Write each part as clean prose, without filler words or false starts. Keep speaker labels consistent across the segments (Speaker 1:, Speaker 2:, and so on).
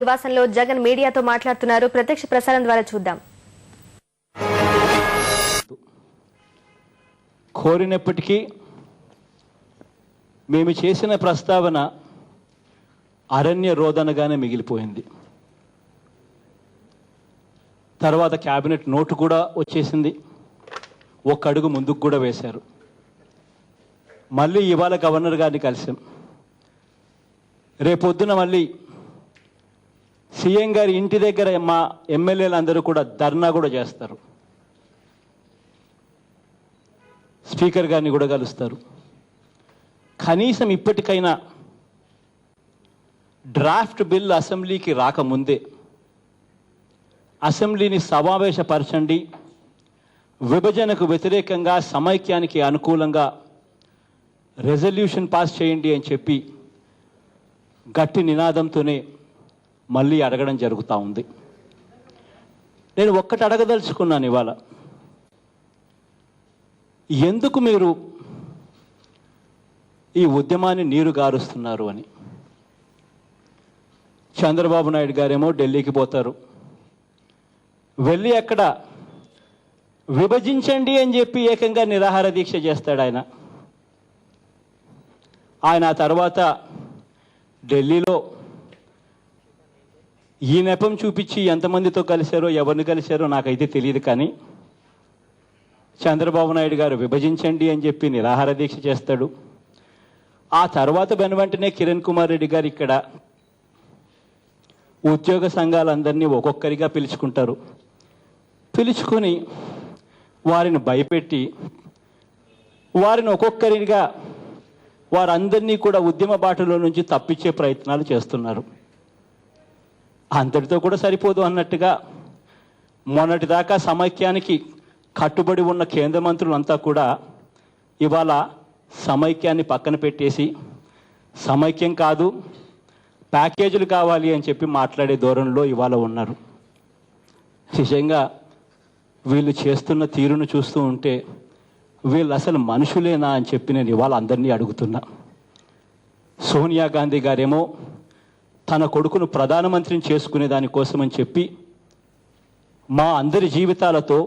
Speaker 1: నివాసంలో జగన్ మీడియాతో మాట్లాడుతున్నారు. ప్రత్యక్ష ప్రసారం ద్వారా చూద్దాం.
Speaker 2: కోరినప్పటికీ మేము చేసిన ప్రస్తావన అరణ్య రోదనగానే మిగిలిపోయింది. తర్వాత క్యాబినెట్ నోటు కూడా వచ్చేసింది. ఒక్క అడుగు ముందుకు కూడా వేశారు. మళ్ళీ ఇవాళ గవర్నర్ గారిని కలిసాం. రేపొద్దున మళ్ళీ సీఎం గారి ఇంటి దగ్గర మా ఎమ్మెల్యేలు అందరూ కూడా ధర్నా కూడా చేస్తారు. స్పీకర్ గారిని కూడా కలుస్తారు. కనీసం ఇప్పటికైనా డ్రాఫ్ట్ బిల్ అసెంబ్లీకి రాకముందే అసెంబ్లీని సమావేశపరచండి, విభజనకు వ్యతిరేకంగా సమైక్యానికి అనుకూలంగా రెజల్యూషన్ పాస్ చేయండి అని చెప్పి గట్టి నినాదంతోనే మళ్ళీ అడగడం జరుగుతూ ఉంది. నేను ఒక్కటి అడగదలుచుకున్నాను ఇవాళ, ఎందుకు మీరు ఈ ఉద్యమాన్ని నీరు గారుస్తున్నారు అని. చంద్రబాబు నాయుడు గారేమో ఢిల్లీకి పోతారు, వెళ్ళి అక్కడ విభజించండి అని చెప్పి ఏకంగా నిరాహార దీక్ష చేస్తాడు ఆయన. ఆ తర్వాత ఢిల్లీలో ఈ నెపం చూపించి ఎంతమందితో కలిశారో ఎవరిని కలిశారో నాకైతే తెలియదు, కానీ చంద్రబాబు నాయుడు గారు విభజించండి అని చెప్పి నిరాహార దీక్ష చేస్తాడు. ఆ తర్వాత వెంటనే కిరణ్ కుమార్ రెడ్డి గారు ఇక్కడ ఉద్యోగ సంఘాలందరినీ ఒక్కొక్కరిగా పిలుచుకుంటారు. పిలుచుకొని వారిని భయపెట్టి వారిని ఒక్కొక్కరిగా వారందరినీ కూడా ఉద్యమ బాటలో నుంచి తప్పించే ప్రయత్నాలు చేస్తున్నారు. అంతటితో కూడా సరిపోదు అన్నట్టుగా మొన్నటిదాకా సమైక్యానికి కట్టుబడి ఉన్న కేంద్ర మంత్రులంతా కూడా ఇవాళ సమైక్యాన్ని పక్కన పెట్టేసి సమైక్యం కాదు ప్యాకేజీలు కావాలి అని చెప్పి మాట్లాడే ధోరణిలో ఇవాళ ఉన్నారు. నిజంగా వీళ్ళు చేస్తున్న తీరును చూస్తూ ఉంటే వీళ్ళు అసలు మనుషులేనా అని చెప్పి నేను ఇవాళ అందరినీ అడుగుతున్నా. సోనియా గాంధీ గారేమో తన కొడుకును ప్రధానమంత్రిని చేసుకునే దానికోసమని చెప్పి మా అందరి జీవితాలతో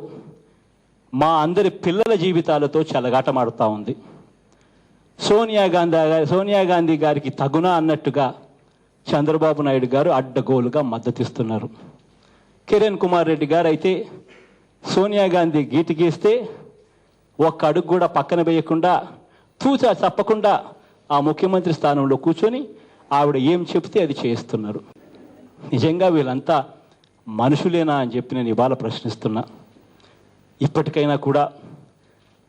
Speaker 2: మా అందరి పిల్లల జీవితాలతో చెలగాటమాడుతూ ఉంది. సోనియా గాంధీ గారికి తగునా అన్నట్టుగా చంద్రబాబు నాయుడు గారు అడ్డగోలుగా మద్దతిస్తున్నారు. కిరణ్ కుమార్ రెడ్డి గారు అయితే సోనియా గాంధీ గీతి గీస్తే ఒక్క అడుగు కూడా పక్కన వేయకుండా తూచా తప్పకుండా ఆ ముఖ్యమంత్రి స్థానంలో కూర్చొని ఆవిడ ఏం చెప్తే అది చేస్తున్నారు. నిజంగా వీళ్ళంతా మనుషులేనా అని చెప్పి నేను ఇవాళ ప్రశ్నిస్తున్నా. ఇప్పటికైనా కూడా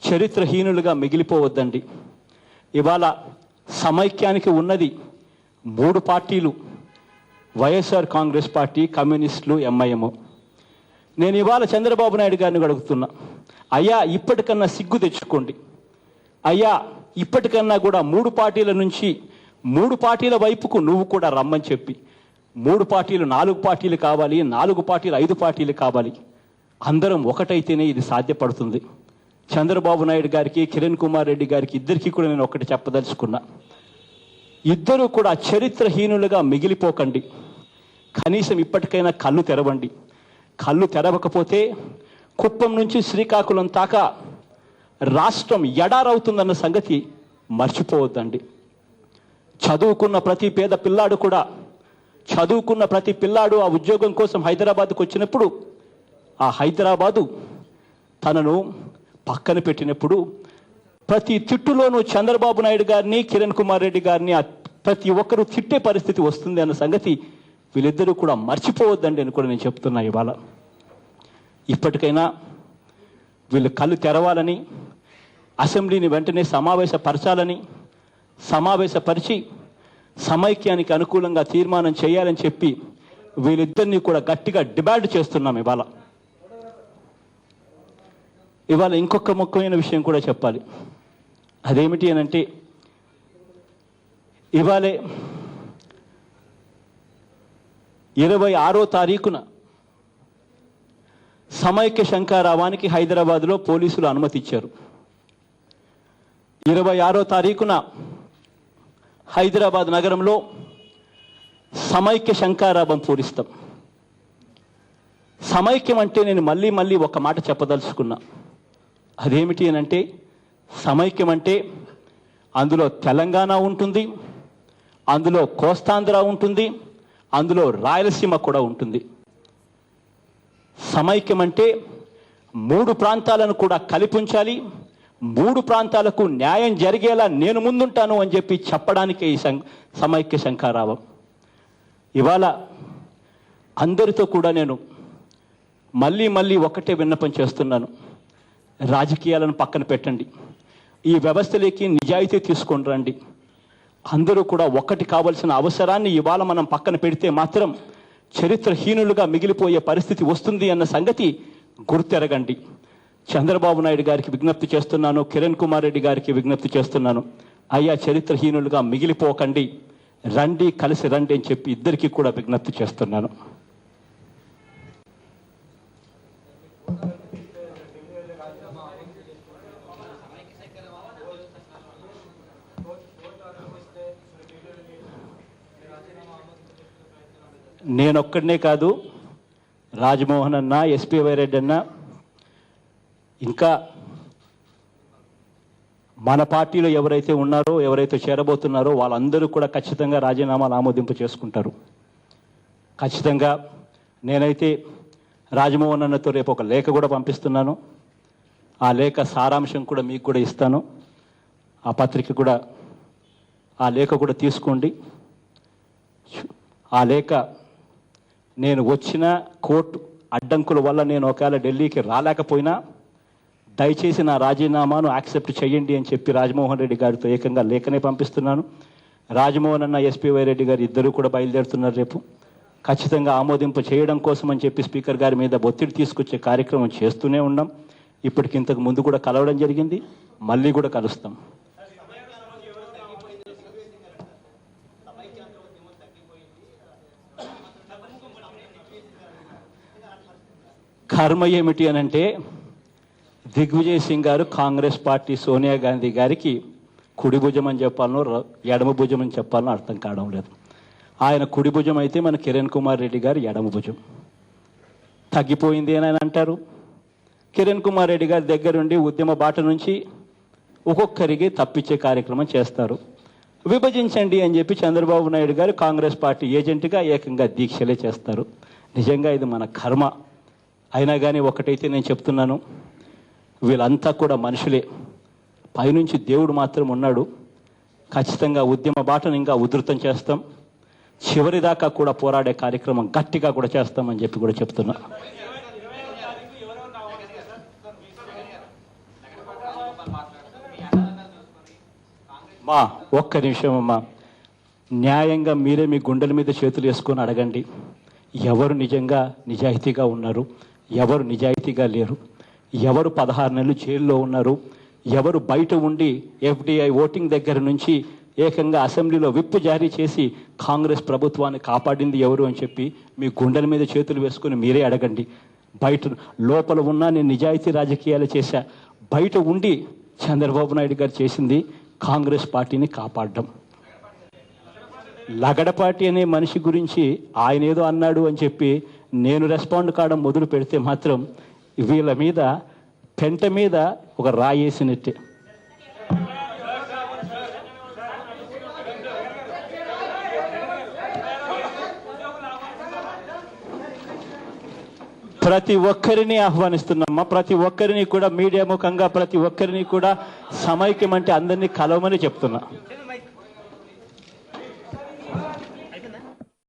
Speaker 2: చరిత్రహీనులుగా మిగిలిపోవద్దండి. ఇవాళ సమైక్యానికి ఉన్నది 3 పార్టీలు, వైఎస్ఆర్ కాంగ్రెస్ పార్టీ, కమ్యూనిస్టులు, ఎంఐఎం. నేను ఇవాళ చంద్రబాబు నాయుడు గారిని అడుగుతున్నా, అయ్యా ఇప్పటికన్నా సిగ్గు తెచ్చుకోండి. అయ్యా ఇప్పటికన్నా కూడా 3 పార్టీల నుంచి 3 పార్టీల వైపుకు నువ్వు కూడా రమ్మని చెప్పి 3 పార్టీలు 4 పార్టీలు కావాలి, 4 పార్టీలు 5 పార్టీలు కావాలి. అందరం ఒకటైతేనే ఇది సాధ్యపడుతుంది. చంద్రబాబు నాయుడు గారికి కిరణ్ కుమార్ రెడ్డి గారికి ఇద్దరికీ కూడా నేను ఒకటి చెప్పదలుచుకున్నా, ఇద్దరూ కూడా చరిత్రహీనులుగా మిగిలిపోకండి. కనీసం ఇప్పటికైనా కళ్ళు తెరవండి. కళ్ళు తెరవకపోతే కుప్పం నుంచి శ్రీకాకుళం దాకా రాష్ట్రం ఎడారవుతుందన్న సంగతి మర్చిపోవద్దండి. చదువుకున్న ప్రతి పేద పిల్లాడు కూడా ఆ ఉద్యోగం కోసం హైదరాబాద్కు వచ్చినప్పుడు ఆ హైదరాబాదు తనను పక్కన పెట్టినప్పుడు ప్రతి తిట్టులోనూ చంద్రబాబు నాయుడు గారిని కిరణ్ కుమార్ రెడ్డి గారిని ప్రతి ఒక్కరూ తిట్టే పరిస్థితి వస్తుంది అన్న సంగతి వీళ్ళిద్దరూ కూడా మర్చిపోవద్దండి అని కూడా నేను చెప్తున్నా. ఇవాళ ఇప్పటికైనా వీళ్ళు కళ్ళు తెరవాలని, అసెంబ్లీని వెంటనే సమావేశపరచాలని, సమావేశపరిచి సమైక్యానికి అనుకూలంగా తీర్మానం చేయాలని చెప్పి వీళ్ళిద్దరినీ కూడా గట్టిగా డిమాండ్ చేస్తున్నాం. ఇవాళ ఇంకొక ముఖ్యమైన విషయం కూడా చెప్పాలి. అదేమిటి అనంటే, ఇవాళే 26వ తారీఖున సమైక్య శంఖారావానికి హైదరాబాద్లో పోలీసులు అనుమతి ఇచ్చారు. 26వ తారీఖున హైదరాబాద్ నగరంలో సమైక్య శంఖారాభం పూరిస్తాం. సమైక్యం అంటే నేను మళ్ళీ మళ్ళీ ఒక మాట చెప్పదలుచుకున్నా. అదేమిటి అని అంటే, సమైక్యం అంటే అందులో తెలంగాణ ఉంటుంది, అందులో కోస్తాంధ్ర ఉంటుంది, అందులో రాయలసీమ కూడా ఉంటుంది. సమైక్యం అంటే 3 ప్రాంతాలను కూడా కలిపి ఉంచాలి, 3 ప్రాంతాలకు న్యాయం జరిగేలా నేను ముందుంటాను అని చెప్పి చెప్పడానికే ఈ సమైక్య శంఖారావం. ఇవాళ అందరితో కూడా నేను మళ్ళీ మళ్ళీ ఒకటే విన్నపం చేస్తున్నాను. రాజకీయాలను పక్కన పెట్టండి, ఈ వ్యవస్థలోకి నిజాయితీ తీసుకొని రండి. అందరూ కూడా ఒక్కటి కావాల్సిన అవసరాన్ని ఇవాళ మనం పక్కన పెడితే మాత్రం చరిత్రహీనులుగా మిగిలిపోయే పరిస్థితి వస్తుంది అన్న సంగతి గుర్తెరగండి. చంద్రబాబు నాయుడు గారికి విజ్ఞప్తి చేస్తున్నాను, కిరణ్ కుమార్ రెడ్డి గారికి విజ్ఞప్తి చేస్తున్నాను. అయ్యా, చరిత్రహీనులుగా మిగిలిపోకండి, రండి, కలిసి రండి అని చెప్పి ఇద్దరికీ కూడా విజ్ఞప్తి చేస్తున్నాను. నేనొక్కడనే కాదు, రాజమోహన్ అన్న, ఎస్పీ వైరెడ్డి అన్న, ఇంకా మన పార్టీలో ఎవరైతే ఉన్నారో, ఎవరైతే చేరబోతున్నారో వాళ్ళందరూ కూడా ఖచ్చితంగా రాజీనామాలు ఆమోదింపు చేసుకుంటారు. ఖచ్చితంగా నేనైతే రాజమోహన్ అన్నతో రేపు ఒక లేఖ కూడా పంపిస్తున్నాను. ఆ లేఖ సారాంశం కూడా మీకు కూడా ఇస్తాను. ఆ పత్రిక కూడా, ఆ లేఖ కూడా తీసుకోండి. ఆ లేఖ నేను వచ్చిన కోర్టు అడ్డంకుల వల్ల నేను ఒకవేళ ఢిల్లీకి రాలేకపోయినా దయచేసి నా రాజీనామాను యాక్సెప్ట్ చేయండి అని చెప్పి రాజమోహన్ రెడ్డి గారితో ఏకంగా లేఖనే పంపిస్తున్నాను. రాజమోహన్ అన్న, ఎస్పీ వైరెడ్డి గారు ఇద్దరు కూడా బయలుదేరుతున్నారు రేపు. ఖచ్చితంగా ఆమోదింపు చేయడం కోసం అని చెప్పి స్పీకర్ గారి మీద ఒత్తిడి తీసుకొచ్చే కార్యక్రమం చేస్తూనే ఉన్నాం. ఇప్పటికి ఇంతకు ముందు కూడా కలవడం జరిగింది, మళ్ళీ కూడా కలుస్తాం. కర్మ ఏమిటి అని అంటే, దిగ్విజయ్ సింగ్ గారు కాంగ్రెస్ పార్టీ సోనియా గాంధీ గారికి కుడి భుజం అని చెప్పాలనో ఎడమ భుజం అని చెప్పాలనో అర్థం కావడం లేదు. ఆయన కుడి భుజం అయితే మన కిరణ్ కుమార్ రెడ్డి గారు ఎడమ భుజం. తగ్గిపోయింది అని ఆయన అంటారు. కిరణ్ కుమార్ రెడ్డి గారి దగ్గరుండి ఉద్యమ బాట నుంచి ఒక్కొక్కరికి తప్పించే కార్యక్రమం చేస్తారు. విభజించండి అని చెప్పి చంద్రబాబు నాయుడు గారు కాంగ్రెస్ పార్టీ ఏజెంట్గా ఏకంగా దీక్షలే చేస్తారు. నిజంగా ఇది మన కర్మ. అయినా కానీ ఒకటైతే నేను చెప్తున్నాను, వీళ్ళంతా కూడా మనుషులే, పైనుంచి దేవుడు మాత్రం ఉన్నాడు. ఖచ్చితంగా ఉద్యమ బాటను ఇంకా ఉధృతం చేస్తాం, చివరిదాకా కూడా పోరాడే కార్యక్రమం గట్టిగా కూడా చేస్తామని చెప్పి కూడా చెప్తున్నా. మా ఒక్క నిమిషం అమ్మా, న్యాయంగా మీరే మీ గుండెల మీద చేతులు వేసుకొని అడగండి, ఎవరు నిజంగా నిజాయితీగా ఉన్నారు, ఎవరు నిజాయితీగా లేరు, ఎవరు 16 నెలలు జైల్లో ఉన్నారు, ఎవరు బయట ఉండి ఎఫ్డిఐ ఓటింగ్ దగ్గర నుంచి ఏకంగా అసెంబ్లీలో విప్ జారీ చేసి కాంగ్రెస్ ప్రభుత్వాన్ని కాపాడింది ఎవరు అని చెప్పి మీ గుండెల మీద చేతులు వేసుకొని మీరే అడగండి. బయట లోపల ఉన్నా నేను నిజాయితీ రాజకీయాలు చేశా, బయట ఉండి చంద్రబాబు నాయుడు గారు చేసింది కాంగ్రెస్ పార్టీని కాపాడడం. లగడపాటి అనే మనిషి గురించి ఆయన ఏదో అన్నాడు అని చెప్పి నేను రెస్పాండ్ కావడం మొదలు పెడితే మాత్రం వీళ్ళ మీద పెంట మీద ఒక రాయేసినట్టే. ప్రతి ఒక్కరిని ఆహ్వానిస్తున్నామా, ప్రతి ఒక్కరిని కూడా మీడియా ముఖంగా ప్రతి ఒక్కరిని కూడా సమైక్యం అంటే అందరినీ కలవమని చెప్తున్నా.